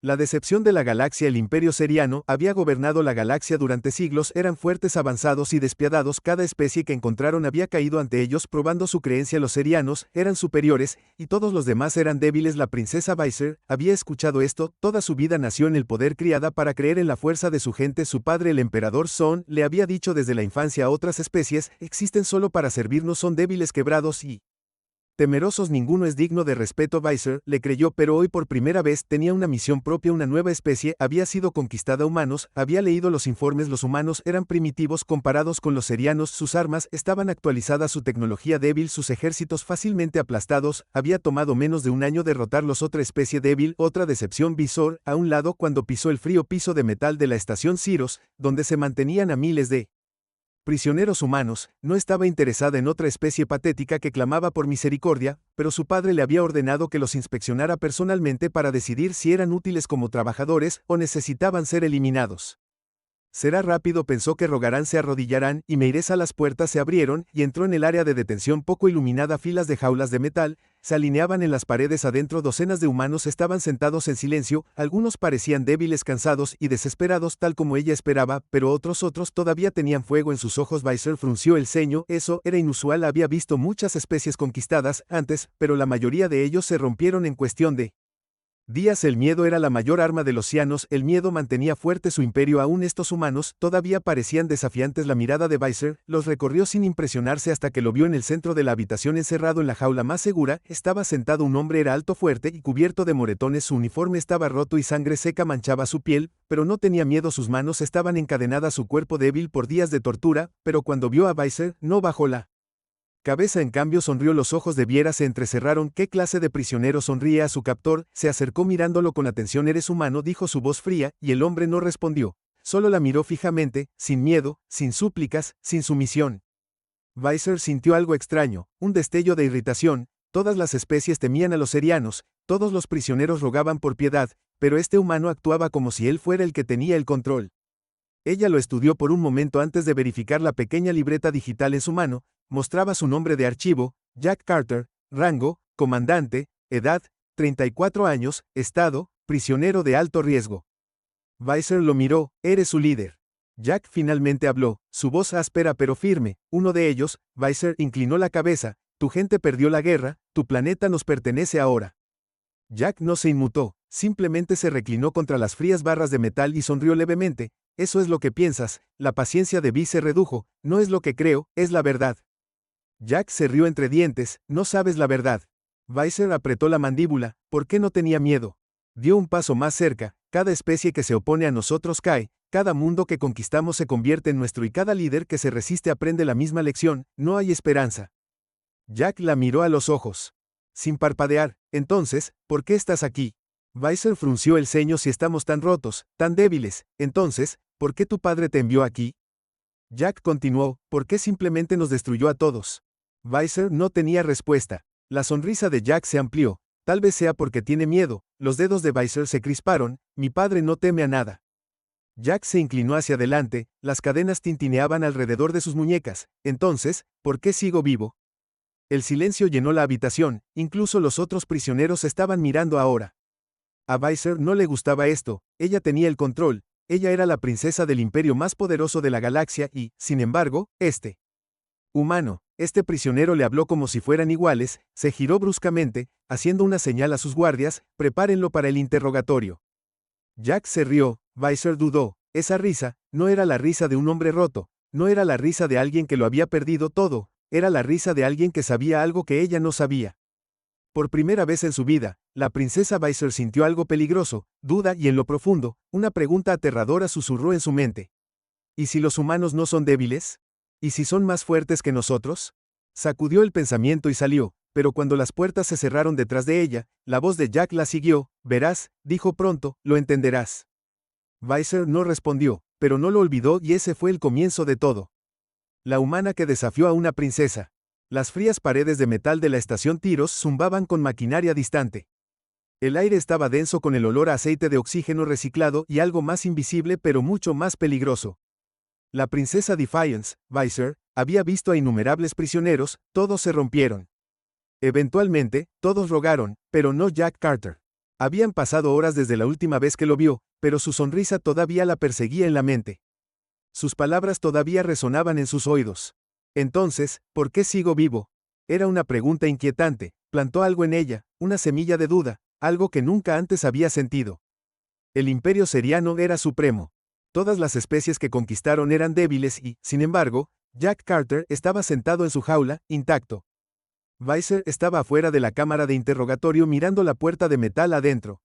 La decepción de la galaxia. El Imperio Seriano había gobernado la galaxia durante siglos, eran fuertes, avanzados y despiadados, cada especie que encontraron había caído ante ellos probando su creencia. Los serianos eran superiores, y todos los demás eran débiles. La princesa Viser había escuchado esto, toda su vida nació en el poder, criada para creer en la fuerza de su gente. Su padre, el emperador Son, le había dicho desde la infancia: otras especies existen solo para servirnos, son débiles, quebrados y temerosos, ninguno es digno de respeto. Viser le creyó, pero hoy por primera vez tenía una misión propia. Una nueva especie había sido conquistada. Humanos, había leído los informes. Los humanos eran primitivos comparados con los serianos, sus armas estaban actualizadas, su tecnología débil, sus ejércitos fácilmente aplastados. Había tomado menos de un año derrotarlos. Otra especie débil, otra decepción. Visor a un lado cuando pisó el frío piso de metal de la estación Ciros, donde se mantenían a miles de prisioneros humanos, no estaba interesada en otra especie patética que clamaba por misericordia, pero su padre le había ordenado que los inspeccionara personalmente para decidir si eran útiles como trabajadores o necesitaban ser eliminados. Será rápido, pensó, que rogarán, se arrodillarán, y me iré. A las puertas se abrieron, y entró en el área de detención poco iluminada. Filas de jaulas de metal se alineaban en las paredes. Adentro docenas de humanos estaban sentados en silencio, algunos parecían débiles, cansados y desesperados, tal como ella esperaba, pero otros todavía tenían fuego en sus ojos. Viser frunció el ceño, eso era inusual, había visto muchas especies conquistadas antes, pero la mayoría de ellos se rompieron en cuestión de días. El miedo era la mayor arma de los cianos, el miedo mantenía fuerte su imperio. Aún estos humanos todavía parecían desafiantes. La mirada de Viser los recorrió sin impresionarse hasta que lo vio en el centro de la habitación, encerrado en la jaula más segura. Estaba sentado un hombre, era alto, fuerte y cubierto de moretones, su uniforme estaba roto y sangre seca manchaba su piel, pero no tenía miedo. Sus manos estaban encadenadas, su cuerpo débil por días de tortura, pero cuando vio a Viser, no bajó la cabeza, en cambio sonrió. Los ojos de Viera se entrecerraron. ¿Qué clase de prisionero? Sonríe a su captor, se acercó mirándolo con atención. Eres humano, dijo su voz fría, y el hombre no respondió. Solo la miró fijamente, sin miedo, sin súplicas, sin sumisión. Viser sintió algo extraño, un destello de irritación. Todas las especies temían a los serianos, todos los prisioneros rogaban por piedad, pero este humano actuaba como si él fuera el que tenía el control. Ella lo estudió por un momento antes de verificar la pequeña libreta digital en su mano. Mostraba su nombre de archivo: Jack Carter, rango, comandante, edad, 34 años, estado, prisionero de alto riesgo. Viser lo miró, eres su líder. Jack finalmente habló, su voz áspera pero firme. Uno de ellos. Viser inclinó la cabeza, tu gente perdió la guerra, tu planeta nos pertenece ahora. Jack no se inmutó, simplemente se reclinó contra las frías barras de metal y sonrió levemente. Eso es lo que piensas. La paciencia de Vi se redujo. No es lo que creo, es la verdad. Jack se rió entre dientes, no sabes la verdad. Viser apretó la mandíbula, ¿por qué no tenía miedo? Dio un paso más cerca, cada especie que se opone a nosotros cae, cada mundo que conquistamos se convierte en nuestro y cada líder que se resiste aprende la misma lección, no hay esperanza. Jack la miró a los ojos, sin parpadear. Entonces, ¿por qué estás aquí? Viser frunció el ceño. Si estamos tan rotos, tan débiles, entonces, ¿por qué tu padre te envió aquí? Jack continuó, ¿por qué simplemente nos destruyó a todos? Viser no tenía respuesta. La sonrisa de Jack se amplió. Tal vez sea porque tiene miedo. Los dedos de Viser se crisparon. Mi padre no teme a nada. Jack se inclinó hacia adelante, las cadenas tintineaban alrededor de sus muñecas. Entonces, ¿por qué sigo vivo? El silencio llenó la habitación, incluso los otros prisioneros estaban mirando ahora. A Viser no le gustaba esto, ella tenía el control, ella era la princesa del imperio más poderoso de la galaxia y, sin embargo, este humano, este prisionero le habló como si fueran iguales, se giró bruscamente, haciendo una señal a sus guardias, prepárenlo para el interrogatorio. Jack se rió, Viser dudó, esa risa, no era la risa de un hombre roto, no era la risa de alguien que lo había perdido todo, era la risa de alguien que sabía algo que ella no sabía. Por primera vez en su vida, la princesa Viser sintió algo peligroso, duda y en lo profundo, una pregunta aterradora susurró en su mente. ¿Y si los humanos no son débiles? ¿Y si son más fuertes que nosotros? Sacudió el pensamiento y salió, pero cuando las puertas se cerraron detrás de ella, la voz de Jack la siguió, verás, dijo pronto, lo entenderás. Viser no respondió, pero no lo olvidó y ese fue el comienzo de todo. La humana que desafió a una princesa. Las frías paredes de metal de la estación Tiros zumbaban con maquinaria distante. El aire estaba denso con el olor a aceite de oxígeno reciclado y algo más invisible pero mucho más peligroso. La princesa Defiance, Viser, había visto a innumerables prisioneros, todos se rompieron. Eventualmente, todos rogaron, pero no Jack Carter. Habían pasado horas desde la última vez que lo vio, pero su sonrisa todavía la perseguía en la mente. Sus palabras todavía resonaban en sus oídos. Entonces, ¿por qué sigo vivo? Era una pregunta inquietante. Plantó algo en ella, una semilla de duda, algo que nunca antes había sentido. El imperio seriano era supremo. Todas las especies que conquistaron eran débiles y, sin embargo, Jack Carter estaba sentado en su jaula, intacto. Viser estaba afuera de la cámara de interrogatorio mirando la puerta de metal adentro.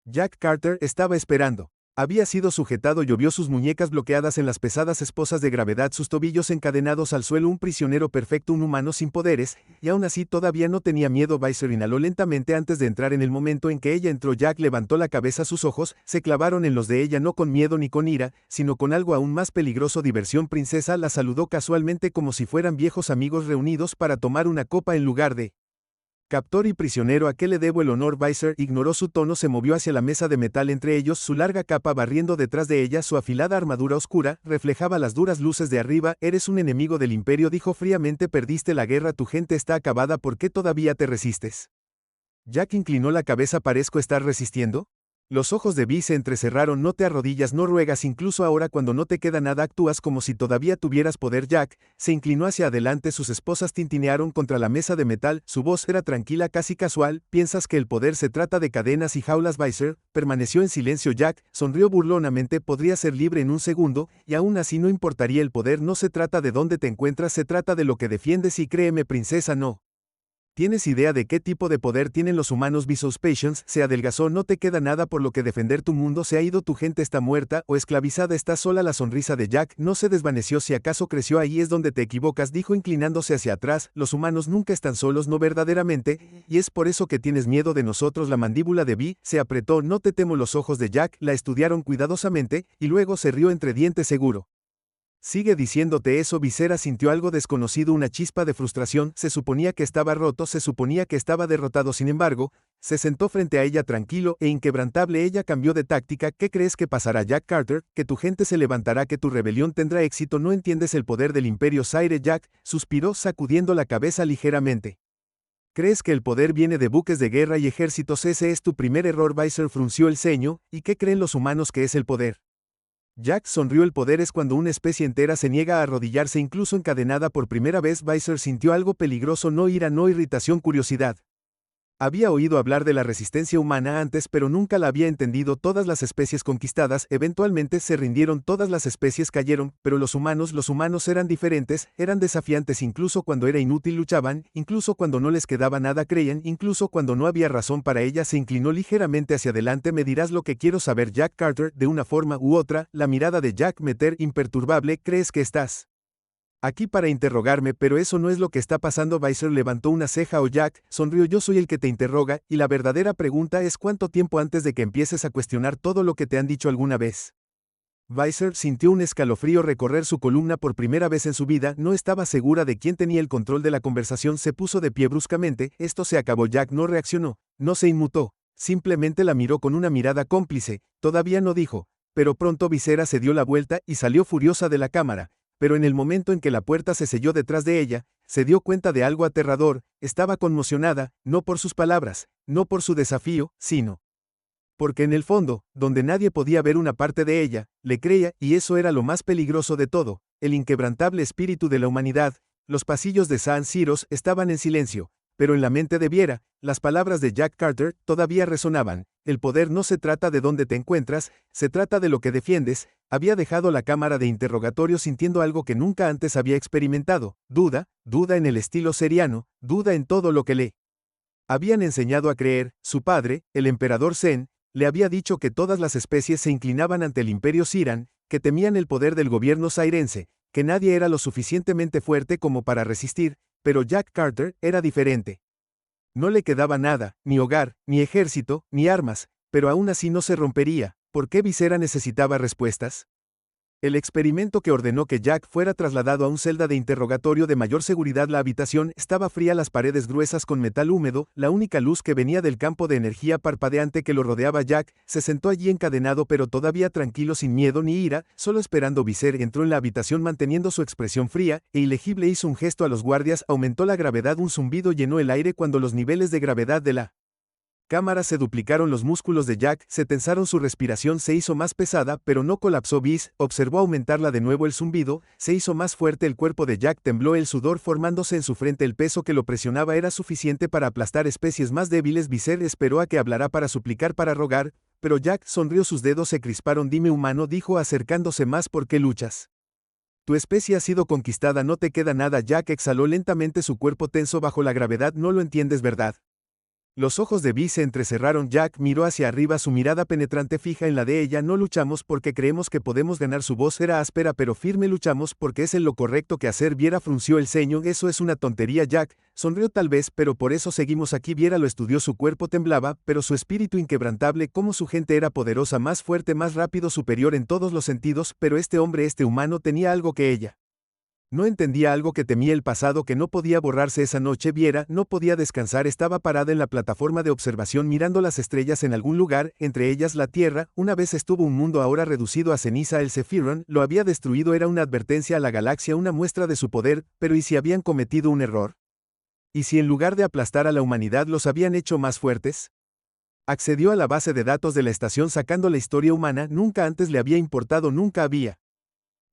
Jack Carter estaba esperando. Había sido sujetado y vio sus muñecas bloqueadas en las pesadas esposas de gravedad, sus tobillos encadenados al suelo, un prisionero perfecto, un humano sin poderes, y aún así todavía no tenía miedo. Viser inhaló lentamente antes de entrar. En el momento en que ella entró, Jack levantó la cabeza, sus ojos se clavaron en los de ella, no con miedo ni con ira, sino con algo aún más peligroso, diversión. Princesa, la saludó casualmente como si fueran viejos amigos reunidos para tomar una copa en lugar de captor y prisionero. ¿A qué le debo el honor? Viser ignoró su tono, se movió hacia la mesa de metal entre ellos, su larga capa barriendo detrás de ella, su afilada armadura oscura reflejaba las duras luces de arriba. Eres un enemigo del imperio, dijo fríamente, perdiste la guerra, tu gente está acabada, ¿por qué todavía te resistes? Jack inclinó la cabeza. ¿Parezco estar resistiendo? Los ojos de Vi se entrecerraron. No te arrodillas, no ruegas, incluso ahora cuando no te queda nada actúas como si todavía tuvieras poder. Jack se inclinó hacia adelante, sus esposas tintinearon contra la mesa de metal, su voz era tranquila, casi casual. ¿Piensas que el poder se trata de cadenas y jaulas? Viser permaneció en silencio. Jack sonrió burlonamente. Podría ser libre en un segundo, y aún así no importaría el poder. No se trata de dónde te encuentras, se trata de lo que defiendes, y créeme, princesa, no ¿tienes idea de qué tipo de poder tienen los humanos? Visos Patience se adelgazó. No te queda nada por lo que defender, tu mundo se ha ido, tu gente está muerta o esclavizada, estás sola. La sonrisa de Jack no se desvaneció. Si acaso creció, ahí es donde te equivocas, dijo inclinándose hacia atrás. Los humanos nunca están solos, no verdaderamente, y es por eso que tienes miedo de nosotros. La mandíbula de Vi se apretó. No te temo. Los ojos de Jack la estudiaron cuidadosamente, y luego se rió entre dientes. Seguro sigue diciéndote eso. Visera sintió algo desconocido, una chispa de frustración. Se suponía que estaba roto, se suponía que estaba derrotado. Sin embargo, se sentó frente a ella tranquilo e inquebrantable. Ella cambió de táctica. ¿Qué crees que pasará, Jack Carter? Que tu gente se levantará, que tu rebelión tendrá éxito. No entiendes el poder del imperio. Zaire. Jack suspiró sacudiendo la cabeza ligeramente. ¿Crees que el poder viene de buques de guerra y ejércitos? Ese es tu primer error. Viser frunció el ceño. ¿Y qué creen los humanos que es el poder? Jack sonrió. El poder es cuando una especie entera se niega a arrodillarse, incluso encadenada. Por primera vez Viser sintió algo peligroso, no ira, no irritación, curiosidad. Había oído hablar de la resistencia humana antes, pero nunca la había entendido. Todas las especies conquistadas eventualmente se rindieron, todas las especies cayeron, pero los humanos eran diferentes, eran desafiantes. Incluso cuando era inútil luchaban, incluso cuando no les quedaba nada creían, incluso cuando no había razón para ella. Se inclinó ligeramente hacia adelante. Me dirás lo que quiero saber, Jack Carter, de una forma u otra. La mirada de Jack Meter imperturbable. ¿Crees que estás aquí para interrogarme? Pero eso no es lo que está pasando. Viser levantó una ceja. O Jack sonrió. Yo soy el que te interroga, y la verdadera pregunta es ¿cuánto tiempo antes de que empieces a cuestionar todo lo que te han dicho alguna vez? Viser sintió un escalofrío recorrer su columna. Por primera vez en su vida no estaba segura de quién tenía el control de la conversación. Se puso de pie bruscamente. Esto se acabó. Jack no reaccionó, no se inmutó, simplemente la miró con una mirada cómplice. Todavía no dijo, pero pronto Visera se dio la vuelta y salió furiosa de la cámara. Pero en el momento en que la puerta se selló detrás de ella, se dio cuenta de algo aterrador. Estaba conmocionada, no por sus palabras, no por su desafío, sino porque en el fondo, donde nadie podía ver una parte de ella, le creía, y eso era lo más peligroso de todo, el inquebrantable espíritu de la humanidad. Los pasillos de San Siros estaban en silencio, pero en la mente de Viera, las palabras de Jack Carter todavía resonaban. El poder no se trata de dónde te encuentras, se trata de lo que defiendes. Había dejado la cámara de interrogatorio sintiendo algo que nunca antes había experimentado, duda en el estilo seriano, duda en todo lo que le habían enseñado a creer. Su padre, el emperador Zen, le había dicho que todas las especies se inclinaban ante el imperio Siran, que temían el poder del gobierno sairense, que nadie era lo suficientemente fuerte como para resistir, pero Jack Carter era diferente. No le quedaba nada, ni hogar, ni ejército, ni armas, pero aún así no se rompería. ¿Por qué Visera necesitaba respuestas? El experimento que ordenó que Jack fuera trasladado a un celda de interrogatorio de mayor seguridad. La habitación estaba fría, las paredes gruesas con metal húmedo, la única luz que venía del campo de energía parpadeante que lo rodeaba. Jack se sentó allí encadenado, pero todavía tranquilo, sin miedo ni ira, solo esperando. Viser entró en la habitación manteniendo su expresión fría e ilegible. Hizo un gesto a los guardias, aumentó la gravedad, un zumbido llenó el aire cuando los niveles de gravedad de la Cámaras se duplicaron los músculos de Jack, se tensaron, su respiración se hizo más pesada, pero no colapsó. Viz observó aumentarla de nuevo el zumbido, se hizo más fuerte el cuerpo de Jack, tembló el sudor formándose en su frente, el peso que lo presionaba era suficiente para aplastar especies más débiles. Viser esperó a que hablara para suplicar, para rogar, pero Jack sonrió, sus dedos se crisparon. Dime, humano, dijo acercándose más, ¿por qué luchas? Tu especie ha sido conquistada, no te queda nada. Jack exhaló lentamente, su cuerpo tenso bajo la gravedad. No lo entiendes, ¿verdad? Los ojos de Vi se entrecerraron. Jack miró hacia arriba, su mirada penetrante fija en la de ella. No luchamos porque creemos que podemos ganar. Su voz era áspera pero firme. Luchamos porque es lo correcto que hacer. Viera frunció el ceño. Eso es una tontería. Jack sonrió, tal vez, pero por eso seguimos aquí. Viera lo estudió, su cuerpo temblaba, pero su espíritu inquebrantable, como su gente era poderosa, más fuerte, más rápido, superior en todos los sentidos, pero este hombre, este humano, tenía algo que ella no entendía, algo que temía, el pasado que no podía borrarse. Esa noche Viera no podía descansar, estaba parada en la plataforma de observación mirando las estrellas en algún lugar, entre ellas la Tierra. Una vez estuvo un mundo ahora reducido a ceniza, el Sephiron lo había destruido, era una advertencia a la galaxia, una muestra de su poder, pero ¿y si habían cometido un error? ¿Y si en lugar de aplastar a la humanidad los habían hecho más fuertes? Accedió a la base de datos de la estación sacando la historia humana, nunca antes le había importado, nunca había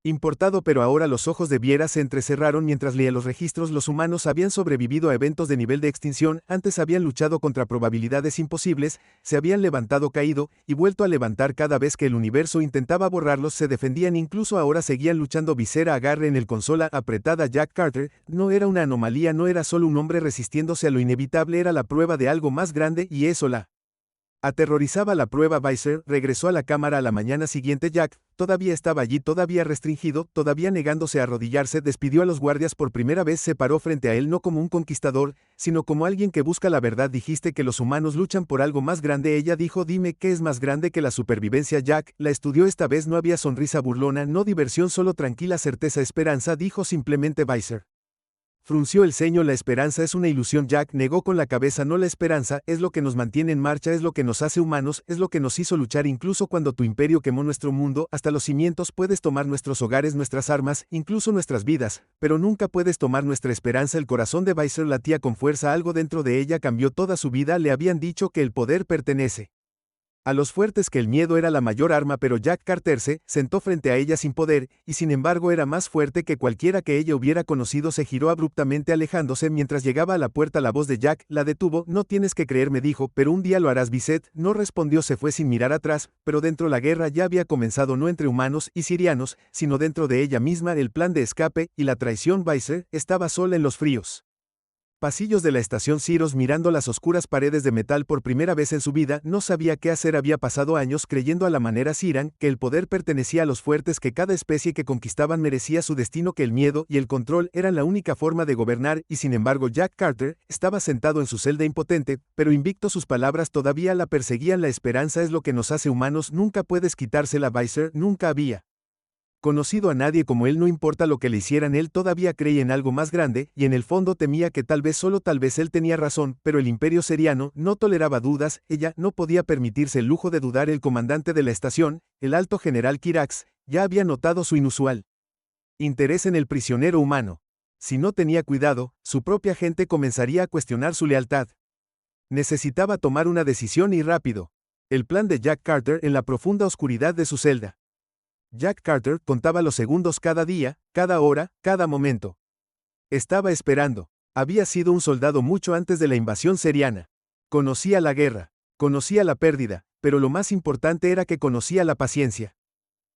importado, pero ahora los ojos de Viera se entrecerraron mientras leía los registros. Los humanos habían sobrevivido a eventos de nivel de extinción, antes habían luchado contra probabilidades imposibles, se habían levantado, caído, y vuelto a levantar cada vez que el universo intentaba borrarlos, se defendían, incluso ahora seguían luchando. Visera agarre en el consola apretada. Jack Carter no era una anomalía, no era solo un hombre resistiéndose a lo inevitable, era la prueba de algo más grande, y eso la aterrorizaba. La prueba. Visor regresó a la cámara a la mañana siguiente. Jack todavía estaba allí, todavía restringido, todavía negándose a arrodillarse. Despidió a los guardias por primera vez, se paró frente a él no como un conquistador, sino como alguien que busca la verdad. Dijiste que los humanos luchan por algo más grande, ella dijo. Dime, ¿qué es más grande que la supervivencia? Jack la estudió, esta vez no había sonrisa burlona, no diversión, solo tranquila certeza. Esperanza, dijo simplemente. Visor frunció el ceño. La esperanza es una ilusión. Jack negó con la cabeza. No, la esperanza es lo que nos mantiene en marcha, es lo que nos hace humanos, es lo que nos hizo luchar incluso cuando tu imperio quemó nuestro mundo hasta los cimientos. Puedes tomar nuestros hogares, nuestras armas, incluso nuestras vidas, pero nunca puedes tomar nuestra esperanza. El corazón de Visor latía con fuerza, algo dentro de ella cambió toda su vida. Le habían dicho que el poder pertenece a los fuertes, que el miedo era la mayor arma, pero Jack Carter se sentó frente a ella sin poder, y sin embargo era más fuerte que cualquiera que ella hubiera conocido. Se giró abruptamente alejándose mientras llegaba a la puerta. La voz de Jack la detuvo. No tienes que creerme, dijo, pero un día lo harás. Visset no respondió, se fue sin mirar atrás, pero dentro la guerra ya había comenzado, no entre humanos y sirianos, sino dentro de ella misma, el plan de escape y la traición. Visor estaba sola en los fríos pasillos de la estación Ciros, mirando las oscuras paredes de metal por primera vez en su vida. No sabía qué hacer, había pasado años creyendo a la manera Siran que el poder pertenecía a los fuertes, que cada especie que conquistaban merecía su destino, que el miedo y el control eran la única forma de gobernar, y sin embargo Jack Carter estaba sentado en su celda impotente, pero invicto. Sus palabras todavía la perseguían. La esperanza es lo que nos hace humanos, nunca puedes quitársela. Visor nunca había conocido a nadie como él, no importa lo que le hicieran, él todavía creía en algo más grande, y en el fondo temía que tal vez, solo tal vez, él tenía razón, pero el imperio seriano no toleraba dudas, ella no podía permitirse el lujo de dudar. El comandante de la estación, el alto general Kirax, ya había notado su inusual interés en el prisionero humano. Si no tenía cuidado, su propia gente comenzaría a cuestionar su lealtad. Necesitaba tomar una decisión, y rápido. El plan de Jack Carter en la profunda oscuridad de su celda. Jack Carter contaba los segundos, cada día, cada hora, cada momento. Estaba esperando. Había sido un soldado mucho antes de la invasión seriana. Conocía la guerra, conocía la pérdida, pero lo más importante era que conocía la paciencia.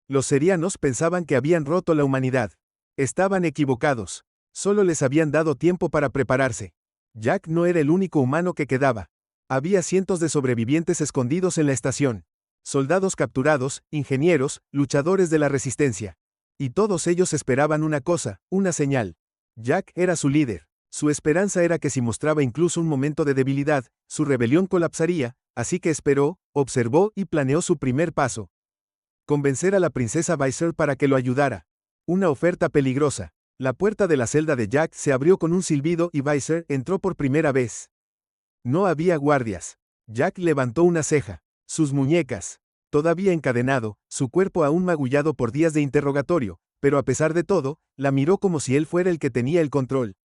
Los serianos pensaban que habían roto la humanidad. Estaban equivocados. Solo les habían dado tiempo para prepararse. Jack no era el único humano que quedaba. Había cientos de sobrevivientes escondidos en la estación. Soldados capturados, ingenieros, luchadores de la resistencia. Y todos ellos esperaban una cosa, una señal. Jack era su líder. Su esperanza era que si mostraba incluso un momento de debilidad, su rebelión colapsaría, así que esperó, observó y planeó su primer paso. Convencer a la princesa Visor para que lo ayudara. Una oferta peligrosa. La puerta de la celda de Jack se abrió con un silbido y Visor entró por primera vez. No había guardias. Jack levantó una ceja. Sus muñecas, todavía encadenado, su cuerpo aún magullado por días de interrogatorio, pero a pesar de todo, la miró como si él fuera el que tenía el control.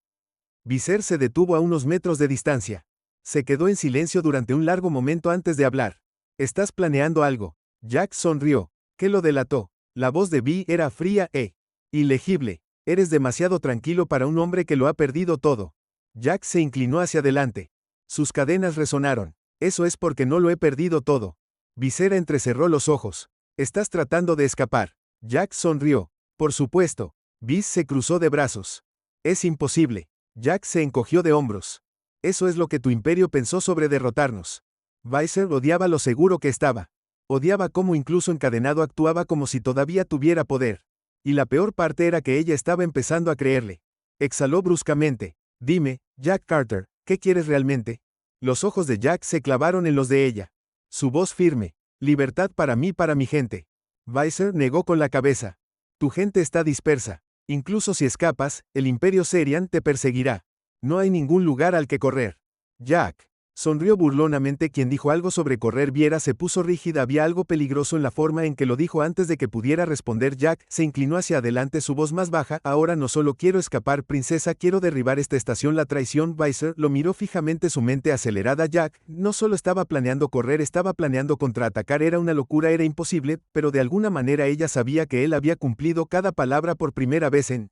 Visser se detuvo a unos metros de distancia. Se quedó en silencio durante un largo momento antes de hablar. ¿Estás planeando algo? Jack sonrió. ¿Qué lo delató? La voz de Vi era fría e ilegible. Eres demasiado tranquilo para un hombre que lo ha perdido todo. Jack se inclinó hacia adelante. Sus cadenas resonaron. Eso es porque no lo he perdido todo. Visera entrecerró los ojos. ¿Estás tratando de escapar? Jack sonrió. Por supuesto. Vis se cruzó de brazos. Es imposible. Jack se encogió de hombros. Eso es lo que tu imperio pensó sobre derrotarnos. Visser odiaba lo seguro que estaba. Odiaba cómo incluso encadenado actuaba como si todavía tuviera poder. Y la peor parte era que ella estaba empezando a creerle. Exhaló bruscamente. Dime, Jack Carter, ¿qué quieres realmente? Los ojos de Jack se clavaron en los de ella. Su voz firme. Libertad para mí, para mi gente. Visser negó con la cabeza. Tu gente está dispersa. Incluso si escapas, el Imperio Serian te perseguirá. No hay ningún lugar al que correr. Jack. Sonrió burlonamente quien dijo algo sobre correr. Viera se puso rígida. Había algo peligroso en la forma en que lo dijo antes de que pudiera responder. Jack se inclinó hacia adelante, su voz más baja. Ahora no solo quiero escapar, princesa, quiero derribar esta estación. La traición. Visser lo miró fijamente, su mente acelerada. Jack no solo estaba planeando correr, estaba planeando contraatacar. Era una locura, era imposible, pero de alguna manera ella sabía que él había cumplido cada palabra por primera vez en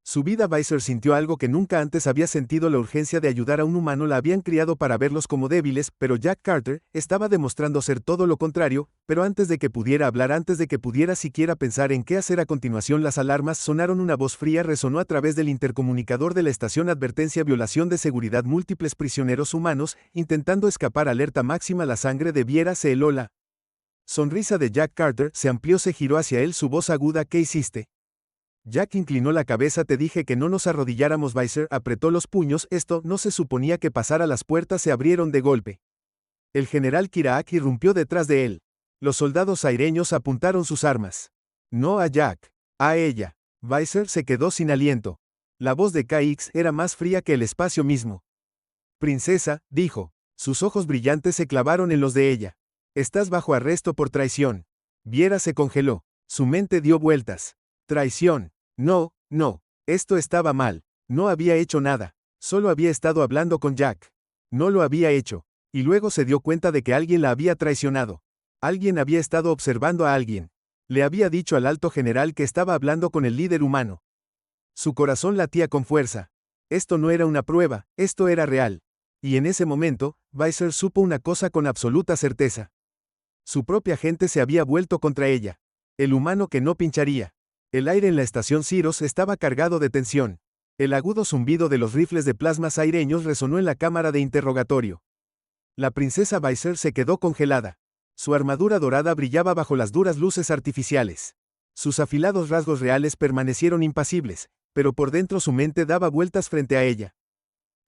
su vida. Visser sintió algo que nunca antes había sentido, la urgencia de ayudar a un humano. La habían criado para verlos como débiles, pero Jack Carter estaba demostrando ser todo lo contrario. Pero antes de que pudiera hablar, antes de que pudiera siquiera pensar en qué hacer a continuación, las alarmas sonaron. Una voz fría resonó a través del intercomunicador de la estación. Advertencia: violación de seguridad, múltiples prisioneros humanos intentando escapar. Alerta máxima. La sangre de Viera se heló. La sonrisa de Jack Carter se amplió, se giró hacia él, su voz aguda. ¿Qué hiciste? Jack inclinó la cabeza. Te dije que no nos arrodilláramos. Visser apretó los puños. Esto no se suponía que pasara. Las puertas se abrieron de golpe. El general Kiraak irrumpió detrás de él. Los soldados aireños apuntaron sus armas. No a Jack, a ella. Visser se quedó sin aliento. La voz de KX era más fría que el espacio mismo. Princesa, dijo. Sus ojos brillantes se clavaron en los de ella. Estás bajo arresto por traición. Viera se congeló. Su mente dio vueltas. Traición. No, no. Esto estaba mal. No había hecho nada. Solo había estado hablando con Jack. No lo había hecho. Y luego se dio cuenta de que alguien la había traicionado. Alguien había estado observando a alguien. Le había dicho al alto general que estaba hablando con el líder humano. Su corazón latía con fuerza. Esto no era una prueba, esto era real. Y en ese momento, Visser supo una cosa con absoluta certeza. Su propia gente se había vuelto contra ella. El humano que no pincharía. El aire en la estación Ciros estaba cargado de tensión. El agudo zumbido de los rifles de plasmas aireños resonó en la cámara de interrogatorio. La princesa Visser se quedó congelada. Su armadura dorada brillaba bajo las duras luces artificiales. Sus afilados rasgos reales permanecieron impasibles, pero por dentro su mente daba vueltas frente a ella.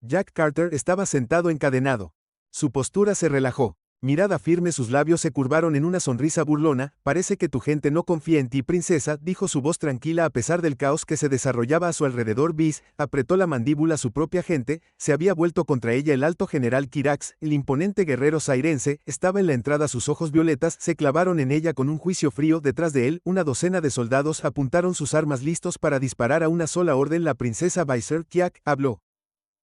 Jack Carter estaba sentado encadenado. Su postura se relajó. Mirada firme, sus labios se curvaron en una sonrisa burlona. Parece que tu gente no confía en ti, princesa, dijo su voz tranquila a pesar del caos que se desarrollaba a su alrededor. Vis apretó la mandíbula. Su propia gente se había vuelto contra ella. El alto general Kirax, el imponente guerrero sairense, estaba en la entrada. Sus ojos violetas se clavaron en ella con un juicio frío. Detrás de él, una docena de soldados apuntaron sus armas listos para disparar a una sola orden. La princesa Visser Kiak habló.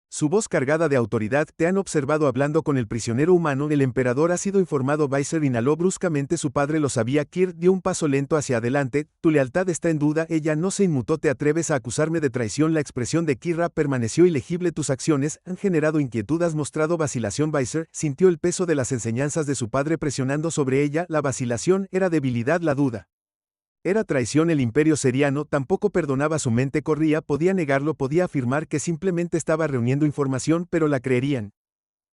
Su voz cargada de autoridad. Te han observado hablando con el prisionero humano. El emperador ha sido informado. Visser inhaló bruscamente. Su padre lo sabía. Kir dio un paso lento hacia adelante. Tu lealtad está en duda. Ella no se inmutó. ¿Te atreves a acusarme de traición? La expresión de Kira permaneció ilegible. Tus acciones han generado inquietud. Has mostrado vacilación. Visser sintió el peso de las enseñanzas de su padre presionando sobre ella. La vacilación era debilidad, la duda era traición. El imperio seriano tampoco perdonaba. Su mente corría, podía negarlo, podía afirmar que simplemente estaba reuniendo información, pero la creerían.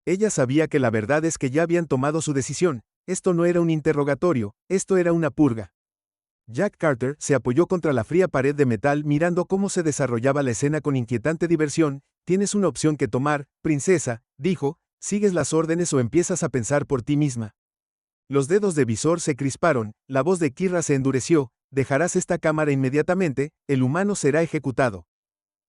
Ella sabía que la verdad es que ya habían tomado su decisión. Esto no era un interrogatorio, esto era una purga. Jack Carter se apoyó contra la fría pared de metal mirando cómo se desarrollaba la escena con inquietante diversión. Tienes una opción que tomar, princesa, dijo, sigues las órdenes o empiezas a pensar por ti misma. Los dedos de Visor se crisparon, la voz de Kira se endureció. Dejarás esta cámara inmediatamente, el humano será ejecutado.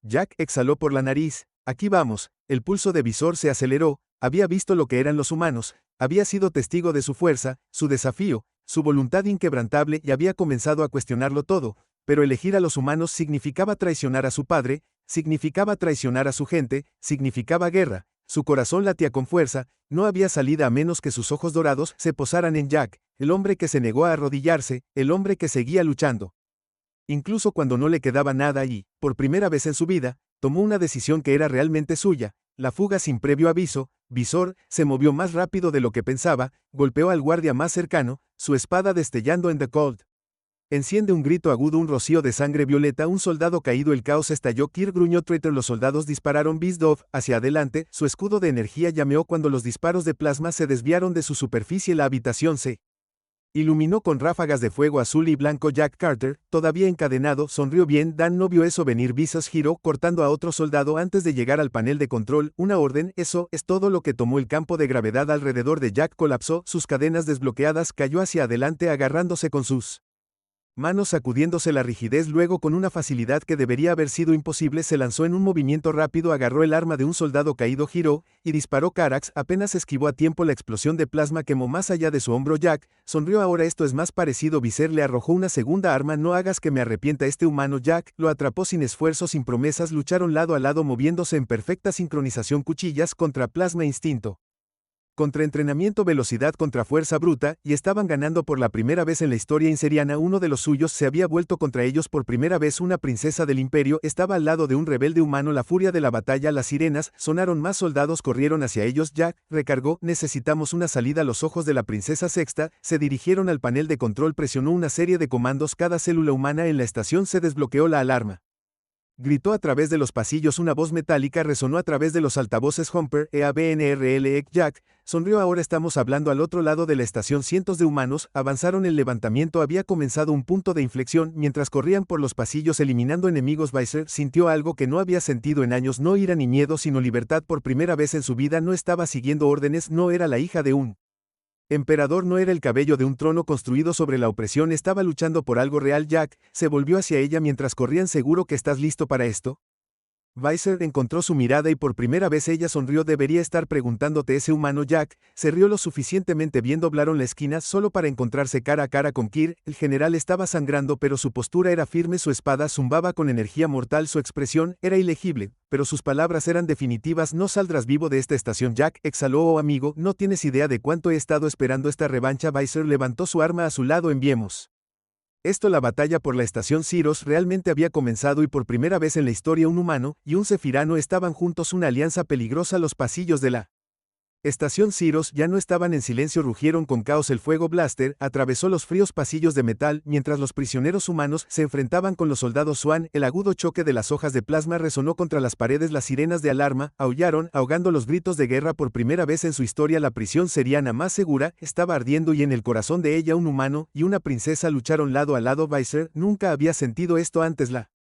Jack exhaló por la nariz. Aquí vamos. El pulso de Visor se aceleró. Había visto lo que eran los humanos, había sido testigo de su fuerza, su desafío, su voluntad inquebrantable y había comenzado a cuestionarlo todo, pero elegir a los humanos significaba traicionar a su padre, significaba traicionar a su gente, significaba guerra, Su corazón latía con fuerza, no había salida a menos que sus ojos dorados se posaran en Jack, el hombre que se negó a arrodillarse, el hombre que seguía luchando. Incluso cuando no le quedaba nada y, por primera vez en su vida, tomó una decisión que era realmente suya, la fuga sin previo aviso. Visor se movió más rápido de lo que pensaba, golpeó al guardia más cercano, su espada destellando en The Cold. Enciende un grito agudo, un rocío de sangre violeta, un soldado caído, el caos estalló. Kirk gruñó. Traitor. Los soldados dispararon. Beast hacia adelante, su escudo de energía llameó cuando los disparos de plasma se desviaron de su superficie. La habitación se iluminó con ráfagas de fuego azul y blanco. Jack Carter, todavía encadenado, sonrió. Bien, Dan no vio eso venir. Visas giró, cortando a otro soldado antes de llegar al panel de control. Una orden, eso es todo lo que tomó. El campo de gravedad alrededor de Jack colapsó, sus cadenas desbloqueadas, cayó hacia adelante agarrándose con sus manos, sacudiéndose la rigidez. Luego, con una facilidad que debería haber sido imposible, se lanzó en un movimiento rápido, agarró el arma de un soldado caído, giró y disparó. Carax apenas esquivó a tiempo la explosión de plasma, quemó más allá de su hombro. Jack sonrió. Ahora esto es más parecido. Viser le arrojó una segunda arma. No hagas que me arrepienta. Este humano. Jack lo atrapó sin esfuerzo, sin promesas. Lucharon lado a lado, moviéndose en perfecta sincronización. Cuchillas contra plasma, instinto contra entrenamiento, velocidad contra fuerza bruta, y estaban ganando por la primera vez en la historia inseriana. Uno de los suyos se había vuelto contra ellos por primera vez. Una princesa del imperio estaba al lado de un rebelde humano. La furia de la batalla, las sirenas sonaron, más soldados corrieron hacia ellos. Jack recargó. Necesitamos una salida. Los ojos de la princesa sexta se dirigieron al panel de control, presionó una serie de comandos. Cada célula humana en la estación se desbloqueó. La alarma gritó a través de los pasillos. Una voz metálica resonó a través de los altavoces. Humper, EABNRL. Jack sonrió. Ahora estamos hablando al otro lado de la estación. Cientos de humanos avanzaron. El levantamiento había comenzado, un punto de inflexión, mientras corrían por los pasillos eliminando enemigos. Visor sintió algo que no había sentido en años, no ira ni miedo, sino libertad. Por primera vez en su vida no estaba siguiendo órdenes, no era la hija de un emperador, no era el cabello de un trono construido sobre la opresión, estaba luchando por algo real. Jack se volvió hacia ella mientras corrían. ¿Seguro que estás listo para esto? Visor encontró su mirada y por primera vez ella sonrió. Debería estar preguntándote. Ese humano. Jack se rió lo suficientemente bien. Doblaron la esquina solo para encontrarse cara a cara con Kirk. El general estaba sangrando, pero su postura era firme, su espada zumbaba con energía mortal, su expresión era ilegible, pero sus palabras eran definitivas. No saldrás vivo de esta estación. Jack exhaló. Oh amigo, no tienes idea de cuánto he estado esperando esta revancha. Visor levantó su arma a su lado. Enviemos esto. La batalla por la estación Siros realmente había comenzado y por primera vez en la historia un humano y un sefirano estaban juntos, una alianza peligrosa. Los pasillos de la estación Siros ya no estaban en silencio, rugieron con caos. El fuego blaster atravesó los fríos pasillos de metal mientras los prisioneros humanos se enfrentaban con los soldados Swan. El agudo choque de las hojas de plasma resonó contra las paredes. Las sirenas de alarma aullaron, ahogando los gritos de guerra. Por primera vez en su historia la prisión seriana más segura estaba ardiendo y en el corazón de ella un humano y una princesa lucharon lado a lado. Visor nunca había sentido esto antes. La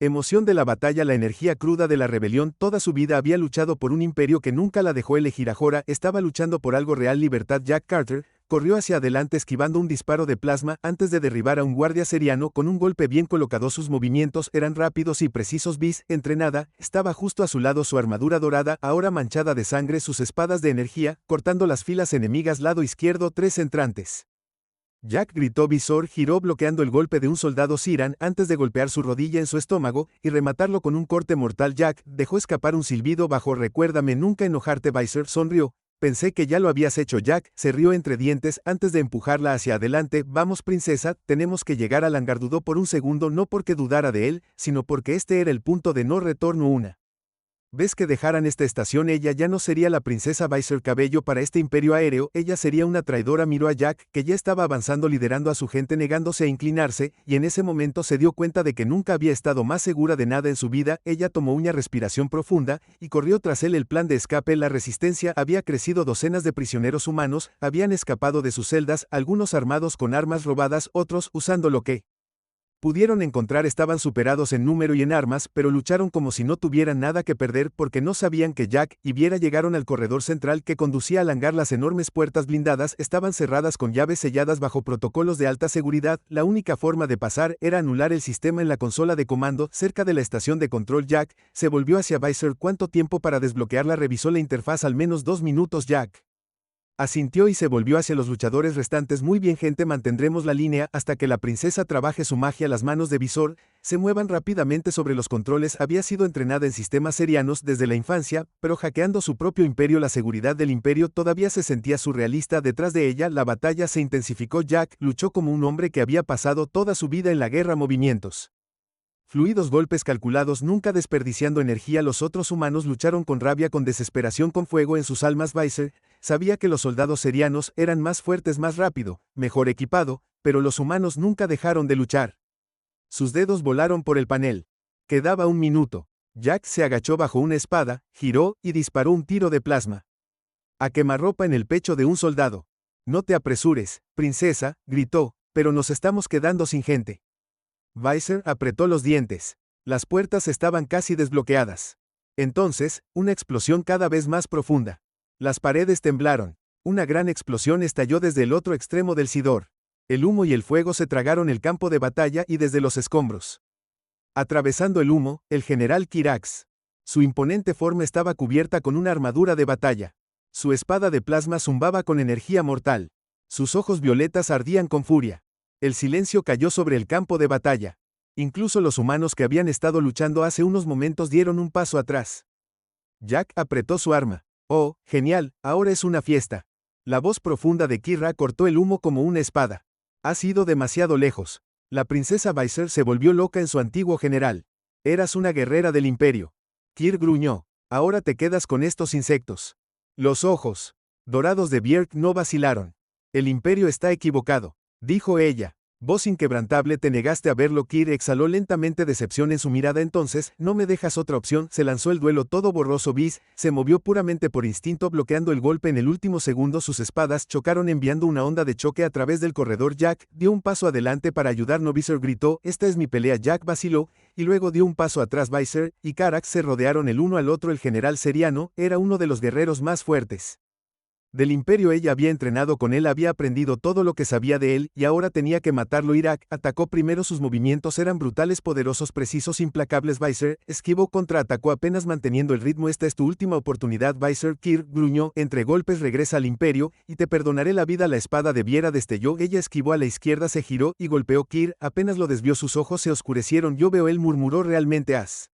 emoción de la batalla, la energía cruda de la rebelión. Toda su vida había luchado por un imperio que nunca la dejó elegir. Ahora estaba luchando por algo real, libertad. Jack Carter corrió hacia adelante esquivando un disparo de plasma antes de derribar a un guardia seriano con un golpe bien colocado. Sus movimientos eran rápidos y precisos. Vis, entrenada, estaba justo a su lado, su armadura dorada, ahora manchada de sangre, sus espadas de energía, cortando las filas enemigas. Lado izquierdo, 3 entrantes. Jack gritó. Visor giró bloqueando el golpe de un soldado Siran antes de golpear su rodilla en su estómago y rematarlo con un corte mortal. Jack dejó escapar un silbido bajo. Recuérdame nunca enojarte. Visor sonrió. Pensé que ya lo habías hecho. Jack se rió entre dientes antes de empujarla hacia adelante. Vamos princesa, tenemos que llegar al hangar. Dudó por un segundo, no porque dudara de él, sino porque este era el punto de no retorno. Una ¿ves que dejaran esta estación? Ella ya no sería la princesa Visor Cabello para este imperio aéreo, ella sería una traidora. Miró a Jack, que ya estaba avanzando liderando a su gente, negándose a inclinarse, y en ese momento se dio cuenta de que nunca había estado más segura de nada en su vida. Ella tomó una respiración profunda, y corrió tras él. El plan de escape, la resistencia había crecido. Docenas de prisioneros humanos habían escapado de sus celdas, algunos armados con armas robadas, otros usando lo que pudieron encontrar. Estaban superados en número y en armas, pero lucharon como si no tuvieran nada que perder porque no sabían que Jack y Viera llegaron al corredor central que conducía al hangar. Las enormes puertas blindadas estaban cerradas con llaves selladas bajo protocolos de alta seguridad. La única forma de pasar era anular el sistema en la consola de comando cerca de la estación de control. Jack se volvió hacia Visor. ¿Cuánto tiempo para desbloquearla? Revisó la interfaz. Al menos 2 minutos. Jack Asintió y se volvió hacia los luchadores restantes. Muy bien, gente, mantendremos la línea hasta que la princesa trabaje su magia. Las manos de Visor se muevan rápidamente sobre los controles. Había sido entrenada en sistemas serianos desde la infancia, pero hackeando su propio imperio. La seguridad del imperio todavía se sentía surrealista. Detrás de ella, la batalla se intensificó. Jack luchó como un hombre que había pasado toda su vida en la guerra. Movimientos fluidos, golpes calculados, nunca desperdiciando energía. Los otros humanos lucharon con rabia, con desesperación, con fuego en sus almas. Visor sabía que los soldados serianos eran más fuertes, más rápido, mejor equipado, pero los humanos nunca dejaron de luchar. Sus dedos volaron por el panel. Quedaba un minuto. Jack se agachó bajo una espada, giró y disparó un tiro de plasma a quemarropa en el pecho de un soldado. No te apresures, princesa, gritó, pero nos estamos quedando sin gente. Visor apretó los dientes. Las puertas estaban casi desbloqueadas. Entonces, una explosión cada vez más profunda. Las paredes temblaron. Una gran explosión estalló desde el otro extremo del Sidor. El humo y el fuego se tragaron el campo de batalla y desde los escombros. Atravesando el humo, el general Kirax. Su imponente forma estaba cubierta con una armadura de batalla. Su espada de plasma zumbaba con energía mortal. Sus ojos violetas ardían con furia. El silencio cayó sobre el campo de batalla. Incluso los humanos que habían estado luchando hace unos momentos dieron un paso atrás. Jack apretó su arma. Oh, genial, ahora es una fiesta. La voz profunda de Kira cortó el humo como una espada. Has ido demasiado lejos. La princesa Visor se volvió loca en su antiguo general. Eras una guerrera del imperio. Kir gruñó. Ahora te quedas con estos insectos. Los ojos dorados de Bjerg no vacilaron. El imperio está equivocado, dijo ella. Voz inquebrantable, te negaste a verlo. Kir exhaló lentamente decepción en su mirada. Entonces, no me dejas otra opción. Se lanzó el duelo todo borroso. Vis se movió puramente por instinto, bloqueando el golpe en el último segundo. Sus espadas chocaron enviando una onda de choque a través del corredor. Jack dio un paso adelante para ayudar. No, Visor gritó, esta es mi pelea. Jack vaciló, y luego dio un paso atrás. Visor y Karax se rodearon el uno al otro. El general seriano era uno de los guerreros más fuertes del imperio. Ella había entrenado con él, había aprendido todo lo que sabía de él, y ahora tenía que matarlo. Irak atacó primero. Sus movimientos eran brutales, poderosos, precisos, implacables. Visor esquivó, contraatacó apenas manteniendo el ritmo. Esta es tu última oportunidad, Visor. Kir gruñó, entre golpes regresa al imperio, y te perdonaré la vida. La espada de Viera destelló. Ella esquivó a la izquierda, se giró, y golpeó. Kir apenas lo desvió. Sus ojos se oscurecieron. Yo veo, él murmuró, realmente has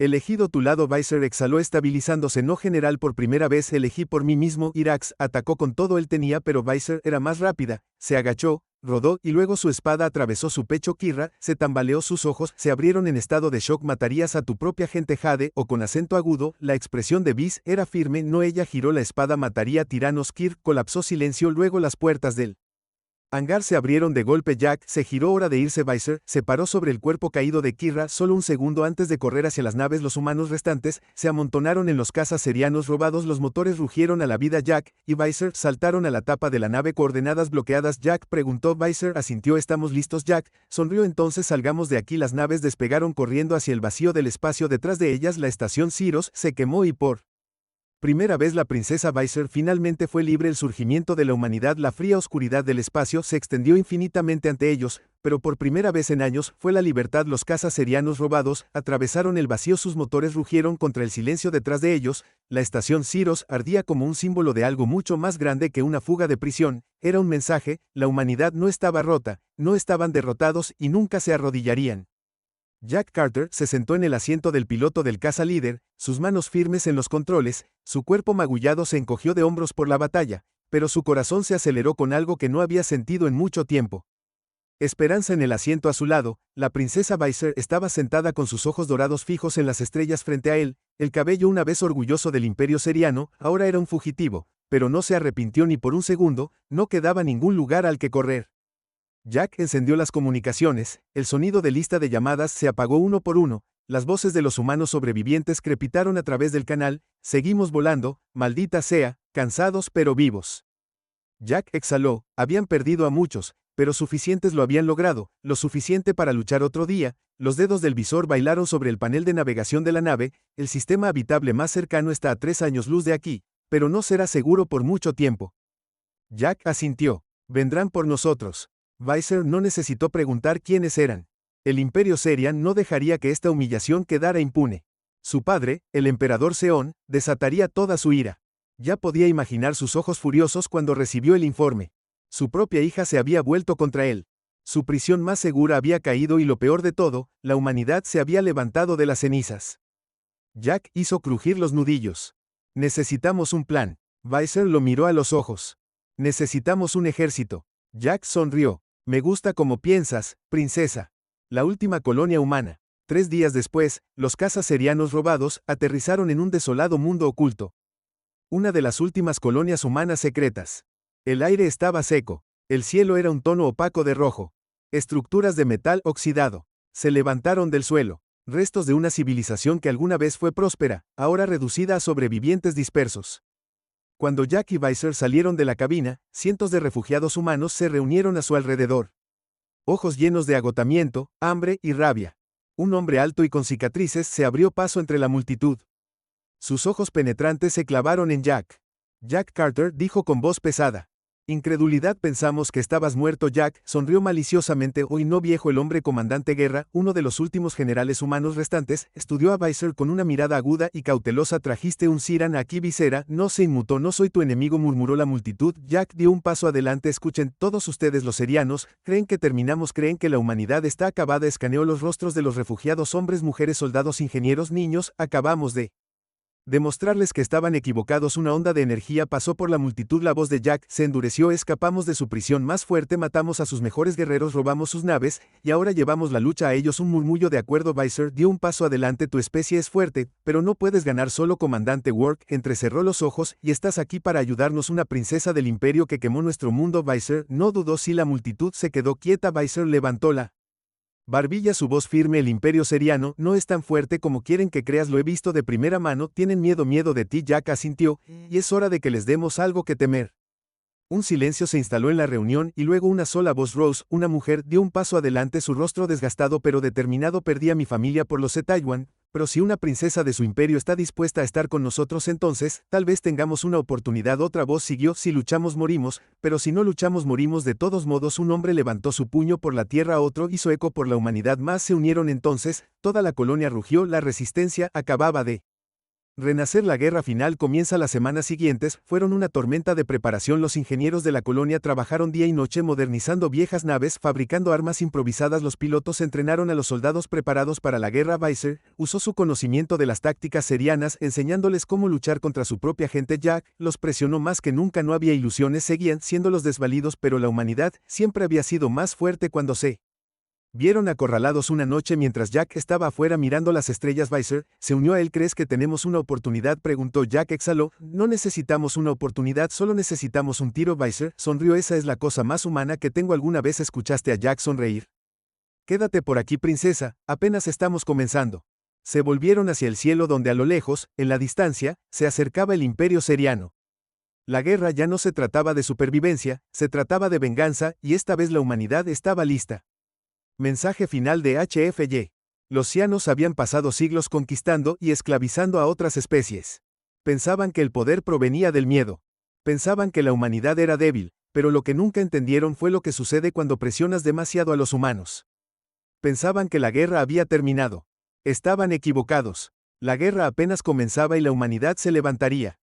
elegido tu lado. Visor exhaló estabilizándose. No, general, por primera vez elegí por mí mismo. Irax atacó con todo él tenía, pero Visor era más rápida. Se agachó, rodó y luego su espada atravesó su pecho. Kira se tambaleó, sus ojos se abrieron en estado de shock. ¿Matarías a tu propia gente, Jade? O con acento agudo, la expresión de Vis era firme. No, ella giró la espada. Mataría tiranos. Kir colapsó. Silencio. Luego las puertas del hangar se abrieron de golpe. Jack se giró. Hora de irse. Visor se paró sobre el cuerpo caído de Kira. Solo un segundo antes de correr hacia las naves. Los humanos restantes se amontonaron en los cazas serianos robados. Los motores rugieron a la vida. Jack y Visor saltaron a la tapa de la nave. Coordenadas bloqueadas. Jack preguntó. Visor asintió. Estamos listos. Jack sonrió. Entonces salgamos de aquí. Las naves despegaron corriendo hacia el vacío del espacio. Detrás de ellas la estación Siros se quemó y por primera vez la princesa Visor finalmente fue libre. El surgimiento de la humanidad. La fría oscuridad del espacio se extendió infinitamente ante ellos, pero por primera vez en años fue la libertad. Los cazas serianos robados atravesaron el vacío. Sus motores rugieron contra el silencio detrás de ellos. La estación Siros ardía como un símbolo de algo mucho más grande que una fuga de prisión. Era un mensaje: la humanidad no estaba rota, no estaban derrotados y nunca se arrodillarían. Jack Carter se sentó en el asiento del piloto del caza líder, sus manos firmes en los controles. Su cuerpo magullado se encogió de hombros por la batalla, pero su corazón se aceleró con algo que no había sentido en mucho tiempo. Esperanza. En el asiento a su lado, la princesa Visor estaba sentada con sus ojos dorados fijos en las estrellas frente a él. El cabello, una vez orgulloso del imperio seriano, ahora era un fugitivo, pero no se arrepintió ni por un segundo. No quedaba ningún lugar al que correr. Jack encendió las comunicaciones. El sonido de lista de llamadas se apagó uno por uno. Las voces de los humanos sobrevivientes crepitaron a través del canal. Seguimos volando, maldita sea, cansados pero vivos. Jack exhaló. Habían perdido a muchos, pero suficientes lo habían logrado, lo suficiente para luchar otro día. Los dedos del visor bailaron sobre el panel de navegación de la nave. El sistema habitable más cercano está a 3 años luz de aquí, pero no será seguro por mucho tiempo. Jack asintió. Vendrán por nosotros. Visor no necesitó preguntar quiénes eran. El imperio Serian no dejaría que esta humillación quedara impune. Su padre, el emperador Seon, desataría toda su ira. Ya podía imaginar sus ojos furiosos cuando recibió el informe. Su propia hija se había vuelto contra él. Su prisión más segura había caído y lo peor de todo, la humanidad se había levantado de las cenizas. Jack hizo crujir los nudillos. Necesitamos un plan. Visor lo miró a los ojos. Necesitamos un ejército. Jack sonrió. Me gusta como piensas, princesa. La última colonia humana. 3 días después, los cazas serianos robados aterrizaron en un desolado mundo oculto. Una de las últimas colonias humanas secretas. El aire estaba seco. El cielo era un tono opaco de rojo. Estructuras de metal oxidado. Se levantaron del suelo. Restos de una civilización que alguna vez fue próspera, ahora reducida a sobrevivientes dispersos. Cuando Jack y Visor salieron de la cabina, cientos de refugiados humanos se reunieron a su alrededor. Ojos llenos de agotamiento, hambre y rabia. Un hombre alto y con cicatrices se abrió paso entre la multitud. Sus ojos penetrantes se clavaron en Jack. Jack Carter dijo con voz pesada. Incredulidad, pensamos que estabas muerto. Jack sonrió maliciosamente. Hoy no, viejo. El hombre comandante Guerra, uno de los últimos generales humanos restantes, estudió a Visor con una mirada aguda y cautelosa. Trajiste un Siran aquí, Visera. No se inmutó. No soy tu enemigo, murmuró la multitud. Jack dio un paso adelante. Escuchen, todos ustedes los serianos, creen que terminamos, creen que la humanidad está acabada. Escaneó los rostros de los refugiados, hombres, mujeres, soldados, ingenieros, niños. Acabamos de demostrarles que estaban equivocados. Una onda de energía pasó por la multitud. La voz de Jack se endureció. Escapamos de su prisión más fuerte, matamos a sus mejores guerreros, robamos sus naves, y ahora llevamos la lucha a ellos. Un murmullo de acuerdo. Visor dio un paso adelante. Tu especie es fuerte, pero no puedes ganar solo. Comandante Work entrecerró los ojos. Y estás aquí para ayudarnos, una princesa del imperio que quemó nuestro mundo. Visor no dudó. Si la multitud se quedó quieta, Visor levantó la barbilla, su voz firme. El imperio seriano no es tan fuerte como quieren que creas, lo he visto de primera mano. Tienen miedo de ti. Jack asintió, y es hora de que les demos algo que temer. Un silencio se instaló en la reunión y luego una sola voz. Rose, una mujer, dio un paso adelante, su rostro desgastado pero determinado. Perdí a mi familia por los Setaiwan, pero si una princesa de su imperio está dispuesta a estar con nosotros, entonces, tal vez tengamos una oportunidad. Otra voz siguió. Si luchamos morimos, pero si no luchamos morimos de todos modos. Un hombre levantó su puño por la tierra, otro hizo eco por la humanidad. Más se unieron entonces, toda la colonia rugió. La resistencia acababa de renacer. La guerra final comienza. Las semanas siguientes fueron una tormenta de preparación. Los ingenieros de la colonia trabajaron día y noche modernizando viejas naves, fabricando armas improvisadas. Los pilotos entrenaron a los soldados preparados para la guerra. Visor usó su conocimiento de las tácticas serianas, enseñándoles cómo luchar contra su propia gente. Jack los presionó más que nunca. No había ilusiones, seguían siendo los desvalidos, pero la humanidad siempre había sido más fuerte. Cuando se vieron acorralados una noche mientras Jack estaba afuera mirando las estrellas, Visor se unió a él. ¿Crees que tenemos una oportunidad?, preguntó. Jack exhaló. No necesitamos una oportunidad, solo necesitamos un tiro. Visor sonrió. Esa es la cosa más humana que tengo alguna vez. ¿Escuchaste a Jack sonreír? Quédate por aquí, princesa, apenas estamos comenzando. Se volvieron hacia el cielo donde a lo lejos, en la distancia, se acercaba el imperio seriano. La guerra ya no se trataba de supervivencia, se trataba de venganza, y esta vez la humanidad estaba lista. Mensaje final de HFY. Los cianos habían pasado siglos conquistando y esclavizando a otras especies. Pensaban que el poder provenía del miedo. Pensaban que la humanidad era débil, pero lo que nunca entendieron fue lo que sucede cuando presionas demasiado a los humanos. Pensaban que la guerra había terminado. Estaban equivocados. La guerra apenas comenzaba y la humanidad se levantaría.